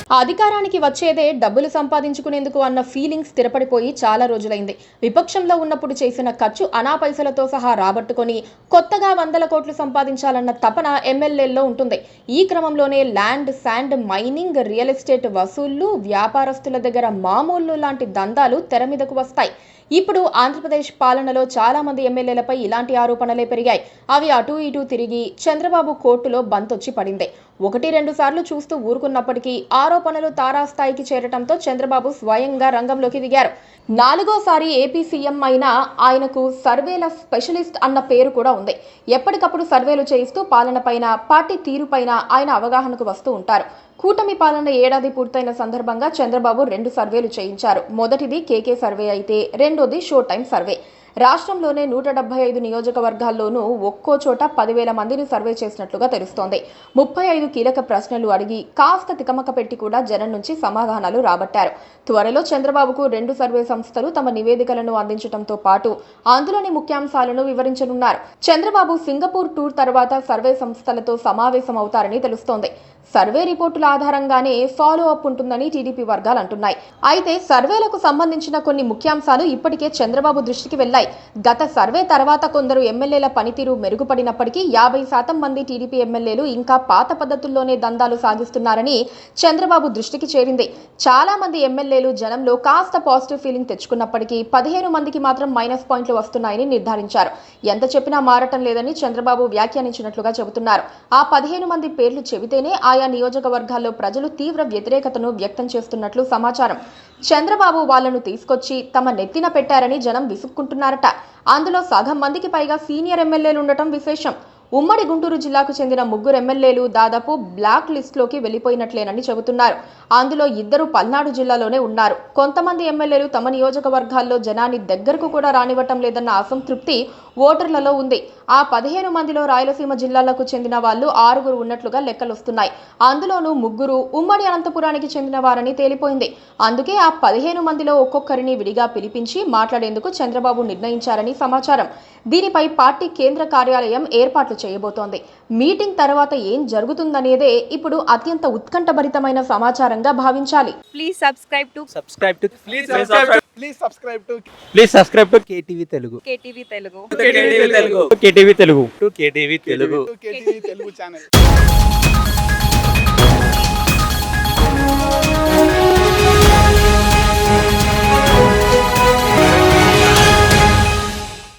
అధికారానికి వచ్చేదే డబ్బులు సంపాదించుకునేందుకు అన్న ఫీలింగ్ స్థిరపడిపోయి చాలా రోజులైంది. విపక్షంలో ఉన్నప్పుడు చేసిన ఖర్చు అనా పైసలతో సహా రాబట్టుకొని కొత్తగా వందల కోట్లు సంపాదించాలన్న తపన ఎమ్మెల్యేల్లో ఉంటుంది. ఈ క్రమంలోనే land, sand, mining, real estate వసూళ్లు, వ్యాపారస్తుల దగ్గర మామూళ్లు లాంటి దందాలు తెర మీదకు వస్తాయి. ఇప్పుడు ఆంధ్రప్రదేశ్ పాలనలో చాలా మంది ఎమ్మెల్యేలపై ఇలాంటి ఆరోపణలే పెరిగాయి. అవి అటూ ఇటూ తిరిగి చంద్రబాబు కోర్టులో బంతొచ్చి పడింది. 1-2 సార్లు చూస్తూ ఊరుకున్నప్పటికీ ఆరోపణలు తారాస్థాయికి చేరటంతో చంద్రబాబు స్వయంగా రంగంలోకి దిగారు. 4గోసారి ఏపీ సీఎం అయినా ఆయనకు సర్వేల స్పెషలిస్ట్ అన్న పేరు కూడా ఉంది. ఎప్పటికప్పుడు సర్వేలు చేయిస్తూ పాలనపైన, పార్టీ తీరుపైన ఆయన అవగాహనకు వస్తూ ఉంటారు. కూటమి పాలన ఏడాది పూర్తయిన సందర్భంగా చంద్రబాబు 2 సర్వేలు చేయించారు. మొదటిది కేకే సర్వే అయితే రెండోది షో టైం సర్వే. రాష్ట్రంలోనే 175 నియోజకవర్గాల్లోనూ ఒక్కో చోట 10,000 మందిని సర్వే చేసినట్లుగా తెలుస్తోంది. 35 కీలక ప్రశ్నలు అడిగి కాస్త తికమక పెట్టి కూడా జనం నుంచి సమాధానాలు రాబట్టారు. త్వరలో చంద్రబాబుకు 2 సర్వే సంస్థలు తమ నివేదికలను అందించడంతో పాటు అందులోని ముఖ్యాంశాలను వివరించనున్నారు. చంద్రబాబు సింగపూర్ టూర్ తర్వాత సర్వే సంస్థలతో సమావేశం అవుతారని తెలుస్తోంది. సర్వే రిపోర్టుల ఆధారంగానే ఫాలో అప్ ఉంటుందని టీడీపీ వర్గాలు అంటున్నాయి. అయితే సర్వేలకు సంబంధించిన కొన్ని ముఖ్యాంశాలు ఇప్పటికే చంద్రబాబు దృష్టికి వెళ్లాయి. గత సర్వే తర్వాత కొందరు ఎమ్మెల్యేల పనితీరు మెరుగుపడినప్పటికీ 50% మంది టీడీపీ ఎమ్మెల్యేలు ఇంకా పాత పద్ధతుల్లోనే దందాలు సాగిస్తున్నారని చంద్రబాబు దృష్టికి చేరింది. చాలా మంది ఎమ్మెల్యేలు జనంలో కాస్త పాజిటివ్ ఫీలింగ్ తెచ్చుకున్నప్పటికీ 15 మందికి మాత్రం మైనస్ పాయింట్లు వస్తున్నాయని నిర్ధారించారు. ఎంత చెప్పినా మారటం లేదని చంద్రబాబు వ్యాఖ్యానించినట్లుగా చెబుతున్నారు. ఆ 15 మంది పేర్లు చెబితేనే ఆయా నియోజకవర్గాల్లో ప్రజలు తీవ్ర వ్యతిరేకతను వ్యక్తం చేస్తున్నట్లు సమాచారం. చంద్రబాబు వాళ్లను తీసుకొచ్చి తమ నెత్తిన పెట్టారని జనం విసుక్కుంటున్నారట. అందులో సగం మందికి పైగా సీనియర్ ఎమ్మెల్యేలు ఉండటం విశేషం. ఉమ్మడి గుంటూరు జిల్లాకు చెందిన 3 ఎమ్మెల్యేలు దాదాపు బ్లాక్ లిస్టులోకి వెళ్లిపోయినట్లేనని చెబుతున్నారు. అందులో 2 పల్నాడు జిల్లాలోనే ఉన్నారు. కొంతమంది ఎమ్మెల్యేలు తమ నియోజకవర్గాల్లో జనాన్ని దగ్గరకు కూడా రానివ్వటం లేదన్న అసంతృప్తి ఓటర్లలో ఉంది. ఆ 15 మందిలో రాయలసీమ జిల్లాలకు చెందిన వాళ్ళు 6 ఉన్నట్లుగా లెక్కలొస్తున్నాయి. అందులోనూ 3 ఉమ్మడి అనంతపురానికి చెందిన వారని తేలిపోయింది. అందుకే ఆ 15 మందిలో ఒక్కొక్కరిని విడిగా పిలిపించి మాట్లాడేందుకు చంద్రబాబు నిర్ణయించారని సమాచారం. దీనిపై పార్టీ కేంద్ర కార్యాలయం ఏర్పాట్లు చేయబోతోంది. మీటింగ్ తర్వాత ఏం జరుగుతుందనేదే ఇప్పుడు అత్యంత ఉత్కంఠభరితమైన సమాచారంగా భావించాలి. Please subscribe to KTV Telugu channel.